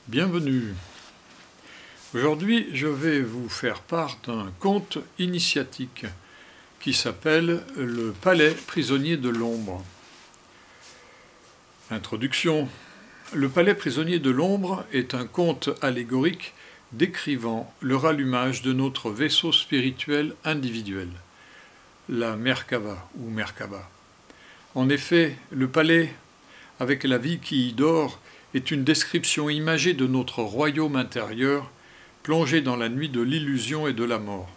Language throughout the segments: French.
Bienvenue. Aujourd'hui, je vais vous faire part d'un conte initiatique qui s'appelle « Le palais prisonnier de l'ombre ». Introduction. Le palais prisonnier de l'ombre est un conte allégorique décrivant le rallumage de notre vaisseau spirituel individuel, la Merkaba ou Merkaba. En effet, le palais, avec la vie qui y dort, est une description imagée de notre royaume intérieur, plongé dans la nuit de l'illusion et de la mort.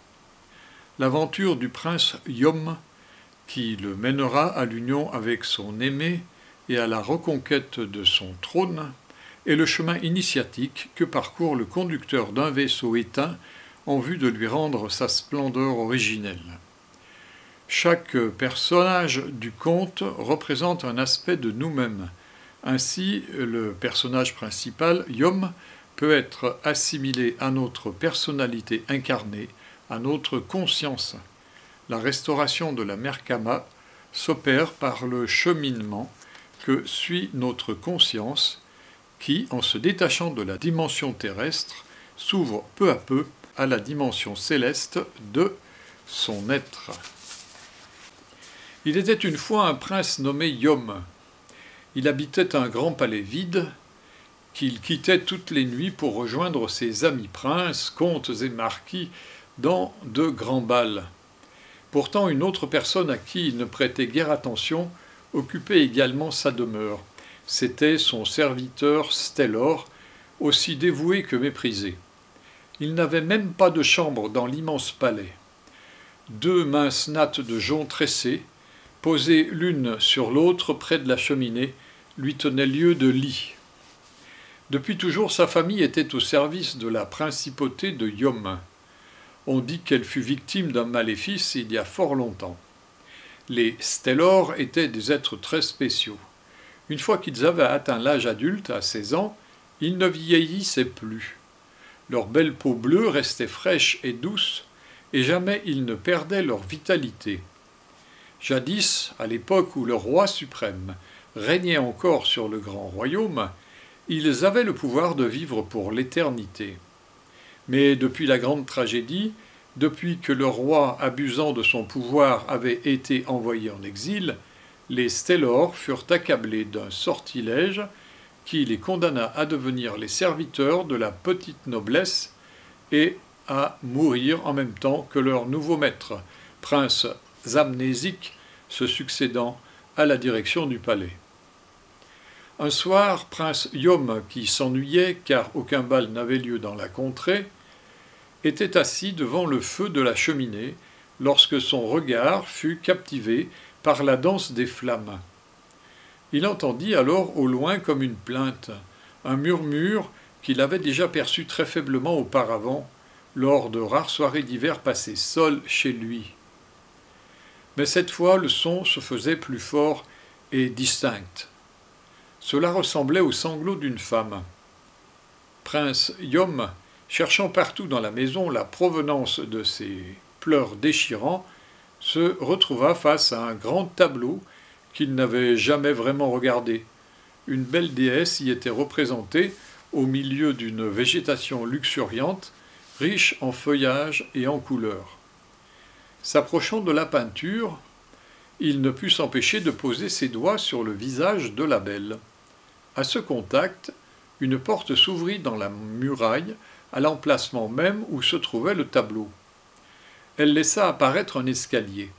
L'aventure du prince Yom, qui le mènera à l'union avec son aimé et à la reconquête de son trône, est le chemin initiatique que parcourt le conducteur d'un vaisseau éteint en vue de lui rendre sa splendeur originelle. Chaque personnage du conte représente un aspect de nous-mêmes. Ainsi, le personnage principal, Yom, peut être assimilé à notre personnalité incarnée, à notre conscience. La restauration de la Merkaba s'opère par le cheminement que suit notre conscience qui, en se détachant de la dimension terrestre, s'ouvre peu à peu à la dimension céleste de son être. Il était une fois un prince nommé Yom. Il habitait un grand palais vide qu'il quittait toutes les nuits pour rejoindre ses amis princes, comtes et marquis dans de grands bals. Pourtant, une autre personne à qui il ne prêtait guère attention occupait également sa demeure. C'était son serviteur Stellor, aussi dévoué que méprisé. Il n'avait même pas de chambre dans l'immense palais. Deux minces nattes de jonc tressées, posées l'une sur l'autre près de la cheminée, lui tenaient lieu de lit. Depuis toujours, sa famille était au service de la principauté de Yom. On dit qu'elle fut victime d'un maléfice il y a fort longtemps. Les Stellor étaient des êtres très spéciaux. Une fois qu'ils avaient atteint l'âge adulte, à 16 ans, ils ne vieillissaient plus. Leur belle peau bleue restait fraîche et douce, et jamais ils ne perdaient leur vitalité. Jadis, à l'époque où le roi suprême régnait encore sur le grand royaume, ils avaient le pouvoir de vivre pour l'éternité. Mais depuis la grande tragédie, depuis que le roi, abusant de son pouvoir, avait été envoyé en exil, les Stellor furent accablés d'un sortilège qui les condamna à devenir les serviteurs de la petite noblesse et à mourir en même temps que leur nouveau maître, prince amnésique, se succédant à la direction du palais. Un soir, prince Yom, qui s'ennuyait car aucun bal n'avait lieu dans la contrée, était assis devant le feu de la cheminée lorsque son regard fut captivé par la danse des flammes. Il entendit alors au loin comme une plainte, un murmure qu'il avait déjà perçu très faiblement auparavant lors de rares soirées d'hiver passées seul chez lui. Mais cette fois le son se faisait plus fort et distinct. Cela ressemblait aux sanglots d'une femme. Prince Yom, cherchant partout dans la maison la provenance de ces pleurs déchirants, se retrouva face à un grand tableau qu'il n'avait jamais vraiment regardé. Une belle déesse y était représentée au milieu d'une végétation luxuriante, riche en feuillage et en couleurs. S'approchant de la peinture, il ne put s'empêcher de poser ses doigts sur le visage de la belle. À ce contact, une porte s'ouvrit dans la muraille, à l'emplacement même où se trouvait le tableau. Elle laissa apparaître un escalier.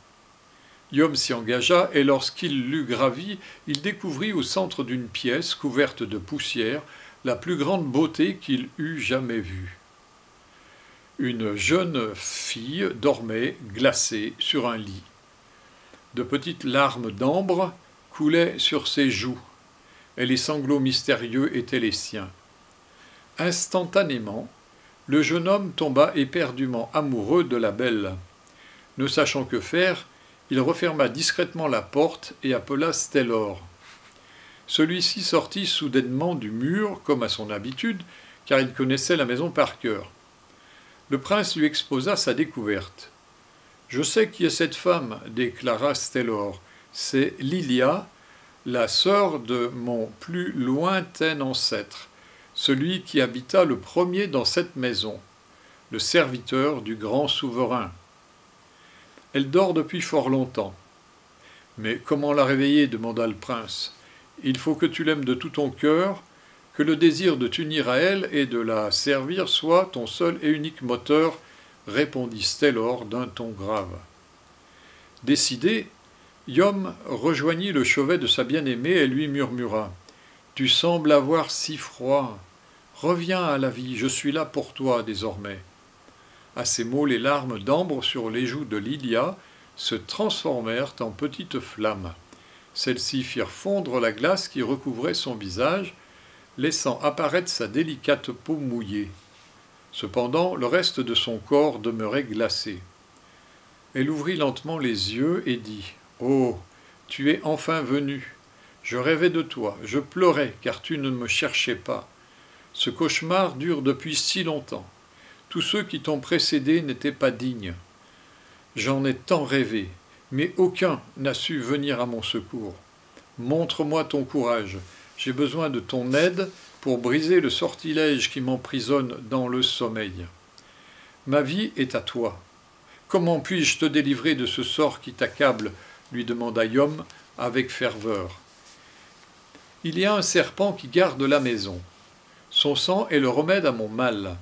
Yom s'y engagea et lorsqu'il l'eut gravi, il découvrit au centre d'une pièce couverte de poussière la plus grande beauté qu'il eût jamais vue. Une jeune fille dormait glacée sur un lit. De petites larmes d'ambre coulaient sur ses joues, et les sanglots mystérieux étaient les siens. Instantanément, le jeune homme tomba éperdument amoureux de la belle. Ne sachant que faire, il referma discrètement la porte et appela Stellor. Celui-ci sortit soudainement du mur, comme à son habitude, car il connaissait la maison par cœur. Le prince lui exposa sa découverte. « Je sais qui est cette femme, déclara Stellor. C'est Lilia, la sœur de mon plus lointain ancêtre. celui qui habita le premier dans cette maison, le serviteur du grand souverain. Elle dort depuis fort longtemps. Mais comment la réveiller demanda le prince. Il faut que tu l'aimes de tout ton cœur, que le désir de t'unir à elle et de la servir soit ton seul et unique moteur, répondit Stélor d'un ton grave. Décidé, Yom rejoignit le chevet de sa bien-aimée et lui murmura « Tu sembles avoir si froid. Reviens à la vie, je suis là pour toi désormais. » À ces mots, les larmes d'ambre sur les joues de Lilia se transformèrent en petites flammes. Celles-ci firent fondre la glace qui recouvrait son visage, laissant apparaître sa délicate peau mouillée. Cependant, le reste de son corps demeurait glacé. Elle ouvrit lentement les yeux et dit « Oh, tu es enfin venu. Je rêvais de toi, je pleurais car tu ne me cherchais pas. Ce cauchemar dure depuis si longtemps. Tous ceux qui t'ont précédé n'étaient pas dignes. J'en ai tant rêvé, mais aucun n'a su venir à mon secours. Montre-moi ton courage, j'ai besoin de ton aide pour briser le sortilège qui m'emprisonne dans le sommeil. Ma vie est à toi. Comment puis-je te délivrer de ce sort qui t'accable ?» lui demanda Yom avec ferveur. « Il y a un serpent qui garde la maison. Son sang est le remède à mon mal.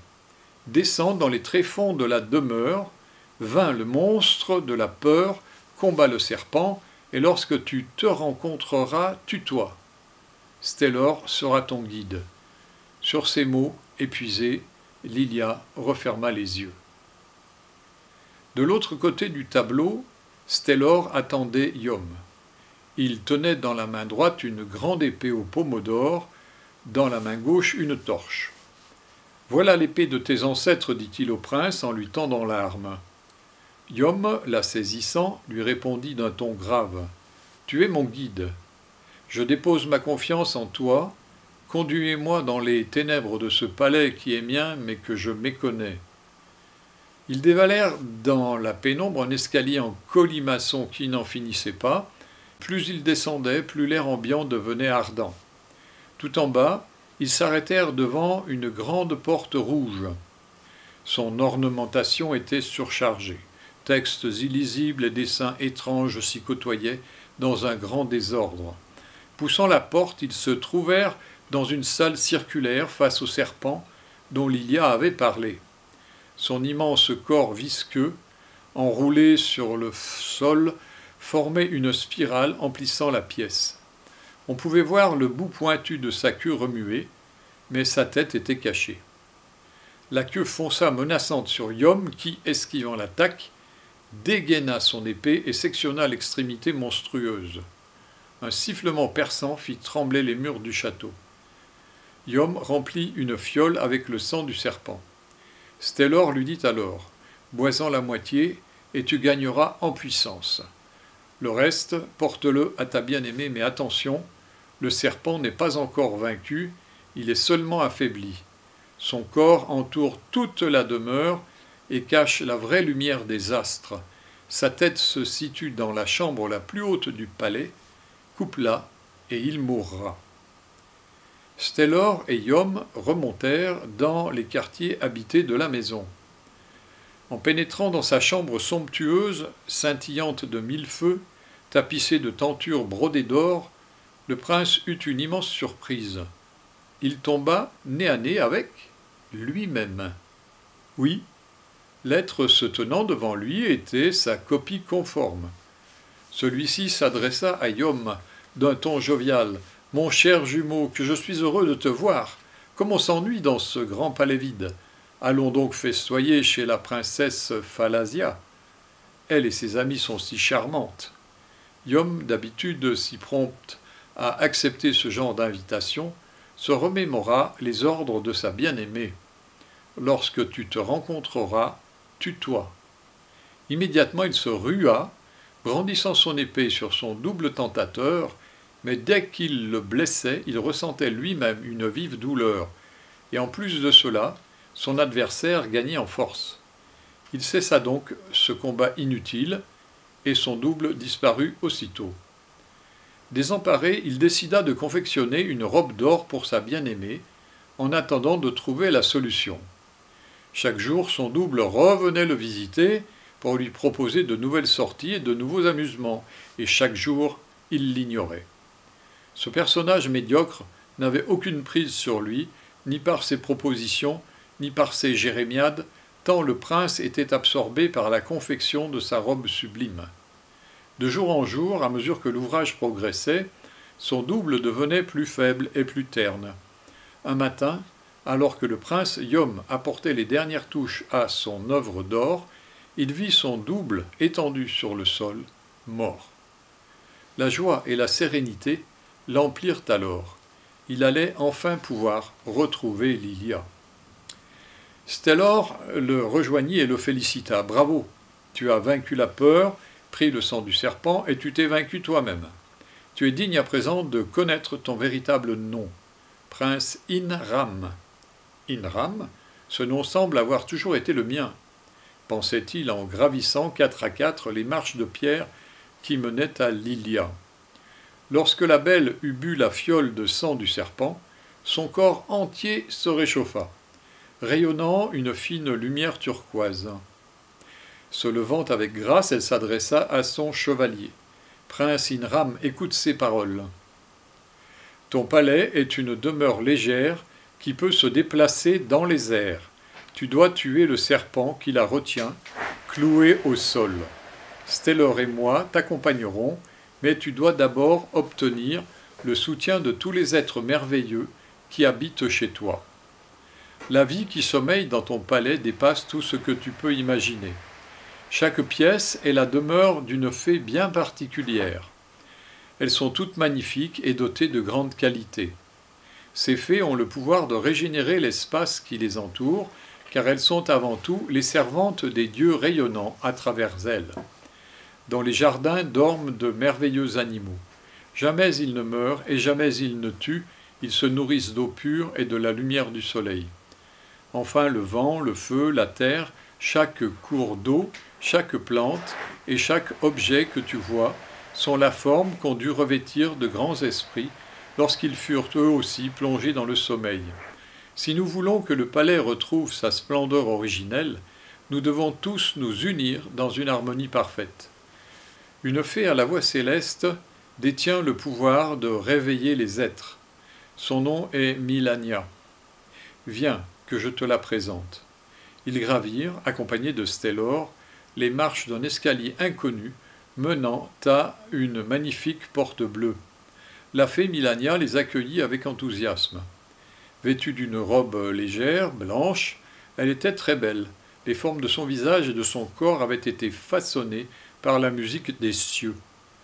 Descends dans les tréfonds de la demeure, vint le monstre de la peur, combat le serpent, et lorsque tu te rencontreras, tue-toi. Stélor sera ton guide. » Sur ces mots, épuisée, Lilia referma les yeux. De l'autre côté du tableau, Stélor attendait Yom. Il tenait dans la main droite une grande épée au pommeau d'or, dans la main gauche une torche. « Voilà l'épée de tes ancêtres, dit-il au prince en lui tendant l'arme. Yom, la saisissant, lui répondit d'un ton grave. « Tu es mon guide. Je dépose ma confiance en toi. Conduis-moi dans les ténèbres de ce palais qui est mien, mais que je méconnais. » Ils dévalèrent dans la pénombre un escalier en colimaçon qui n'en finissait pas. Plus ils descendaient, plus l'air ambiant devenait ardent. Tout en bas, ils s'arrêtèrent devant une grande porte rouge. Son ornementation était surchargée. Textes illisibles et dessins étranges s'y côtoyaient dans un grand désordre. Poussant la porte, ils se trouvèrent dans une salle circulaire face au serpent dont Lilia avait parlé. Son immense corps visqueux, enroulé sur le sol, formait une spirale emplissant la pièce. On pouvait voir le bout pointu de sa queue remuer, mais sa tête était cachée. La queue fonça menaçante sur Yom qui, esquivant l'attaque, dégaina son épée et sectionna l'extrémité monstrueuse. Un sifflement perçant fit trembler les murs du château. Yom remplit une fiole avec le sang du serpent. Stélor lui dit alors « Bois-en la moitié, et tu gagneras en puissance. Le reste, porte-le à ta bien-aimée, mais attention, le serpent n'est pas encore vaincu, il est seulement affaibli. Son corps entoure toute la demeure et cache la vraie lumière des astres. Sa tête se situe dans la chambre la plus haute du palais. Coupe-la, et il mourra. » Stélor et Yom remontèrent dans les quartiers habités de la maison. En pénétrant dans sa chambre somptueuse, scintillante de mille feux, tapissée de tentures brodées d'or, le prince eut une immense surprise. Il tomba nez à nez avec lui-même. Oui, l'être se tenant devant lui était sa copie conforme. Celui-ci s'adressa à Yom d'un ton jovial. « Mon cher jumeau, que je suis heureux de te voir. Comme on s'ennuie dans ce grand palais vide. Allons donc festoyer chez la princesse Phalasia. Elle et ses amies sont si charmantes. » Yom, d'habitude si prompte à accepter ce genre d'invitation, se remémora les ordres de sa bien-aimée. « Lorsque tu te rencontreras, tue-toi. » Immédiatement il se rua, brandissant son épée sur son double tentateur, mais dès qu'il le blessait, il ressentait lui-même une vive douleur, et en plus de cela, son adversaire gagnait en force. Il cessa donc ce combat inutile, et son double disparut aussitôt. Désemparé, il décida de confectionner une robe d'or pour sa bien-aimée, en attendant de trouver la solution. Chaque jour, son double revenait le visiter pour lui proposer de nouvelles sorties et de nouveaux amusements, et chaque jour, il l'ignorait. Ce personnage médiocre n'avait aucune prise sur lui, ni par ses propositions, ni par ses jérémiades, tant le prince était absorbé par la confection de sa robe sublime. De jour en jour, à mesure que l'ouvrage progressait, son double devenait plus faible et plus terne. Un matin, alors que le prince Yom apportait les dernières touches à son œuvre d'or, il vit son double étendu sur le sol, mort. La joie et la sérénité l'emplirent alors. Il allait enfin pouvoir retrouver Lilia. Stellor le rejoignit et le félicita. « Bravo, tu as vaincu la peur, pris le sang du serpent et tu t'es vaincu toi-même. Tu es digne à présent de connaître ton véritable nom, prince Inram. » Inram, ce nom semble avoir toujours été le mien, pensait-il en gravissant 4 à 4 les marches de pierre qui menaient à Lilia. Lorsque la belle eut bu la fiole de sang du serpent, son corps entier se réchauffa, rayonnant une fine lumière turquoise. Se levant avec grâce, elle s'adressa à son chevalier. « Prince Inram, écoute ces paroles. Ton palais est une demeure légère qui peut se déplacer dans les airs. Tu dois tuer le serpent qui la retient, cloué au sol. Stellor et moi t'accompagnerons, mais tu dois d'abord obtenir le soutien de tous les êtres merveilleux qui habitent chez toi. La vie qui sommeille dans ton palais dépasse tout ce que tu peux imaginer. Chaque pièce est la demeure d'une fée bien particulière. Elles sont toutes magnifiques et dotées de grandes qualités. Ces fées ont le pouvoir de régénérer l'espace qui les entoure, car elles sont avant tout les servantes des dieux rayonnants à travers elles. Dans les jardins dorment de merveilleux animaux. Jamais ils ne meurent et jamais ils ne tuent, ils se nourrissent d'eau pure et de la lumière du soleil. Enfin le vent, le feu, la terre, chaque cours d'eau, chaque plante et chaque objet que tu vois sont la forme qu'ont dû revêtir de grands esprits lorsqu'ils furent eux aussi plongés dans le sommeil. Si nous voulons que le palais retrouve sa splendeur originelle, nous devons tous nous unir dans une harmonie parfaite. Une fée à la voix céleste détient le pouvoir de réveiller les êtres. Son nom est Milania. Viens, que je te la présente. » Ils gravirent, accompagnés de Stellor, les marches d'un escalier inconnu menant à une magnifique porte bleue. La fée Milania les accueillit avec enthousiasme. Vêtue d'une robe légère, blanche, elle était très belle. Les formes de son visage et de son corps avaient été façonnées par la musique des cieux.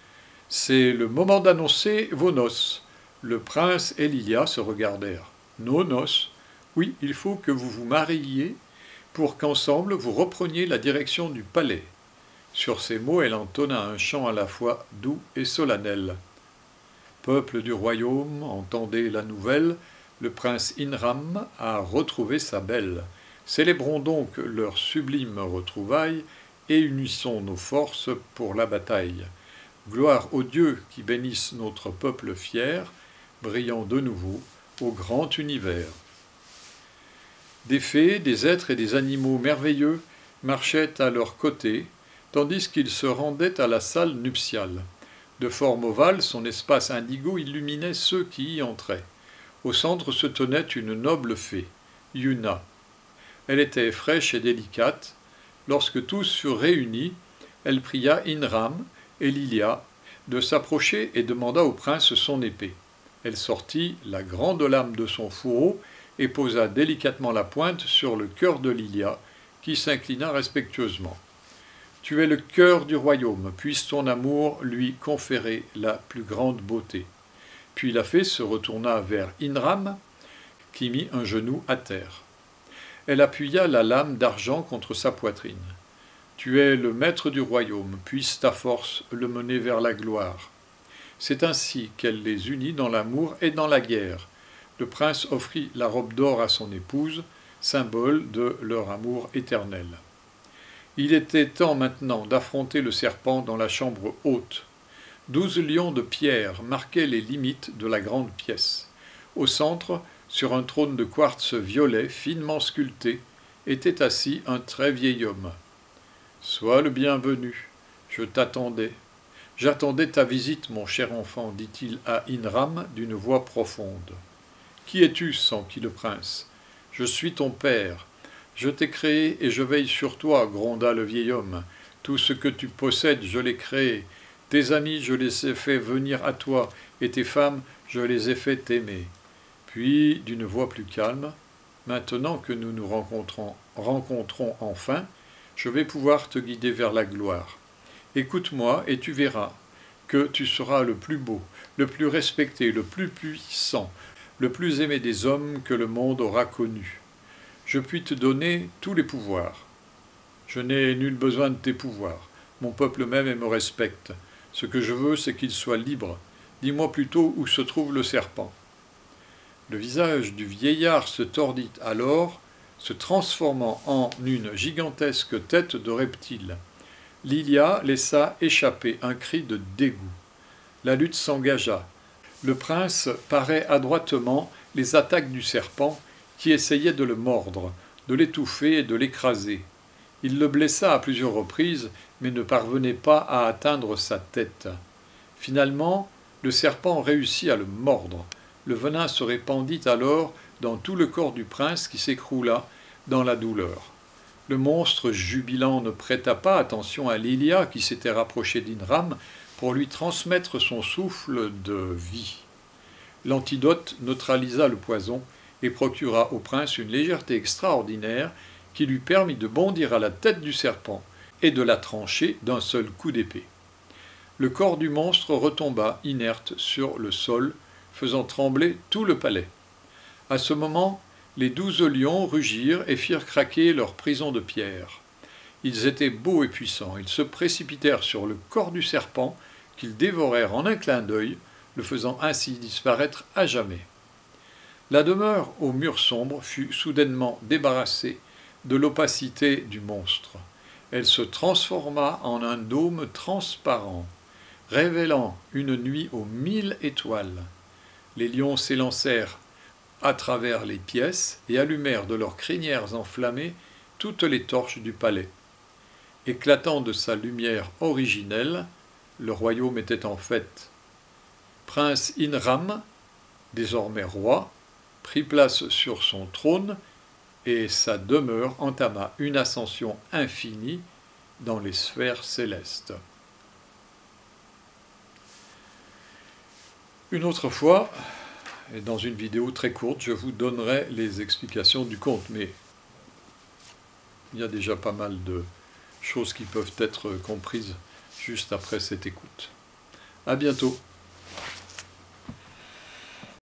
« C'est le moment d'annoncer vos noces. » Le prince et Lilia se regardèrent. « Nos noces ? Oui, il faut que vous vous mariiez pour qu'ensemble vous repreniez la direction du palais. » Sur ces mots, elle entonna un chant à la fois doux et solennel. « Peuple du royaume, entendez la nouvelle, le prince Inram a retrouvé sa belle. Célébrons donc leur sublime retrouvaille et unissons nos forces pour la bataille. Gloire aux dieux qui bénissent notre peuple fier, brillant de nouveau au grand univers. » Des fées, des êtres et des animaux merveilleux marchaient à leurs côtés, tandis qu'ils se rendaient à la salle nuptiale. De forme ovale, son espace indigo illuminait ceux qui y entraient. Au centre se tenait une noble fée, Yuna. Elle était fraîche et délicate. Lorsque tous furent réunis, elle pria Inram et Lilia de s'approcher et demanda au prince son épée. Elle sortit la grande lame de son fourreau et posa délicatement la pointe sur le cœur de Lilia, qui s'inclina respectueusement. « Tu es le cœur du royaume, puisse ton amour lui conférer la plus grande beauté. » Puis la fée se retourna vers Inram, qui mit un genou à terre. Elle appuya la lame d'argent contre sa poitrine. « Tu es le maître du royaume, puisse ta force le mener vers la gloire. » C'est ainsi qu'elle les unit dans l'amour et dans la guerre. Le prince offrit la robe d'or à son épouse, symbole de leur amour éternel. Il était temps maintenant d'affronter le serpent dans la chambre haute. 12 lions de pierre marquaient les limites de la grande pièce. Au centre sur un trône de quartz violet finement sculpté, était assis un très vieil homme. « Sois le bienvenu, je t'attendais. J'attendais ta visite, mon cher enfant, dit-il à Inram d'une voix profonde. Qui es-tu s'enquit le prince. Je suis ton père. Je t'ai créé et je veille sur toi, gronda le vieil homme. Tout ce que tu possèdes, je l'ai créé. Tes amis, je les ai fait venir à toi, et tes femmes, je les ai fait aimer. Puis, d'une voix plus calme, maintenant que nous nous rencontrons enfin, je vais pouvoir te guider vers la gloire. Écoute-moi et tu verras que tu seras le plus beau, le plus respecté, le plus puissant, le plus aimé des hommes que le monde aura connus. Je puis te donner tous les pouvoirs. Je n'ai nul besoin de tes pouvoirs. Mon peuple m'aime et me respecte. Ce que je veux, c'est qu'il soit libre. Dis-moi plutôt où se trouve le serpent. Le visage du vieillard se tordit alors, se transformant en une gigantesque tête de reptile. Lilia laissa échapper un cri de dégoût. La lutte s'engagea. Le prince parait adroitement les attaques du serpent qui essayait de le mordre, de l'étouffer et de l'écraser. Il le blessa à plusieurs reprises, mais ne parvenait pas à atteindre sa tête. Finalement, le serpent réussit à le mordre. Le venin se répandit alors dans tout le corps du prince qui s'écroula dans la douleur. Le monstre jubilant ne prêta pas attention à Lilia qui s'était rapprochée d'Inram pour lui transmettre son souffle de vie. L'antidote neutralisa le poison et procura au prince une légèreté extraordinaire qui lui permit de bondir à la tête du serpent et de la trancher d'un seul coup d'épée. Le corps du monstre retomba inerte sur le sol, faisant trembler tout le palais. À ce moment, les 12 lions rugirent et firent craquer leur prison de pierre. Ils étaient beaux et puissants, ils se précipitèrent sur le corps du serpent, qu'ils dévorèrent en un clin d'œil, le faisant ainsi disparaître à jamais. La demeure aux murs sombres fut soudainement débarrassée de l'opacité du monstre. Elle se transforma en un dôme transparent, révélant une nuit aux 1000 étoiles. Les lions s'élancèrent à travers les pièces et allumèrent de leurs crinières enflammées toutes les torches du palais. Éclatant de sa lumière originelle, le royaume était en fête. Prince Inram, désormais roi, prit place sur son trône et sa demeure entama une ascension infinie dans les sphères célestes. Une autre fois, et dans une vidéo très courte, je vous donnerai les explications du conte, mais il y a déjà pas mal de choses qui peuvent être comprises juste après cette écoute. À bientôt.